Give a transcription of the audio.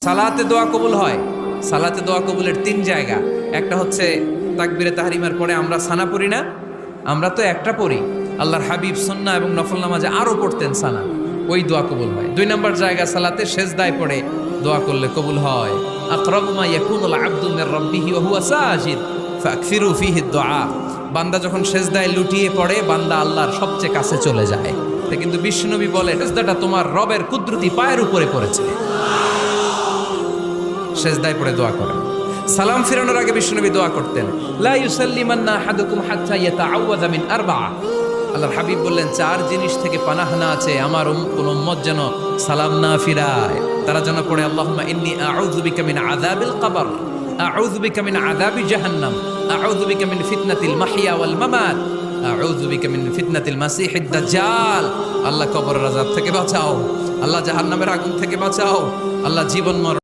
সালাতে দোয়া কবুল হয়। সালাতে দোয়া কবুলের 3 জায়গা। একটা হচ্ছে তাকবীরে তাহরিমার পরে আমরা সানা পড়ি না, আমরা তো একটা পড়ি। আল্লাহর হাবিব সুন্নাহ এবং নফল নামাজে আরো পড়তেন সানা, ওই দোয়া কবুল হয়। 2 নম্বর জায়গা সালাতে সেজদায় পড়ে দোয়া করলে কবুল হয়। আকরাবু মা ইয়াকুনুল আবদু মির রাব্বিহি ওয়া হুয়া সাজিদ ফাকসিরু ফীহি দুআ। বান্দা যখন সেজদায় লুটিয়ে পড়ে বান্দা আল্লাহর সবচেয়ে কাছে চলে যায়। কিন্তু বিশ্বনবী বলে সেজদাটা তোমার রবের কুদরতি পায়ের উপরে পড়েছে। সেজদায় পড়ে দোয়া করেন। সালাম ফিরানোর আগে বিশ্বনবী দোয়া করতেন, লা ইউসাল্লিমান্না আহাদুকুম হাত্তা ইয়াতাআওয়াযা মিন আরবা'a। আল্লাহর হাবিব বললেন 4 জিনিস থেকে পানাহানা আছে, আমার কোন উম্মত যেন সালাম না ফিরায়। তারা যেন পড়ে আল্লাহুম্মা ইন্নী আউযু বিকা মিন আযাবিল কবর, আউযু বিকা মিন আযাবি জাহান্নাম, আউযু বিকা মিন ফিতনাতিল মাহইয়া ওয়াল মামাত, আউযু বিকা মিন ফিতনাতিল মাসিহিদ দাজ্জাল। আল্লাহ কবরের আযাব থেকে বাঁচাও, আল্লাহ জাহান্নামের আগুন থেকে বাঁচাও, আল্লাহ জীবন মরণ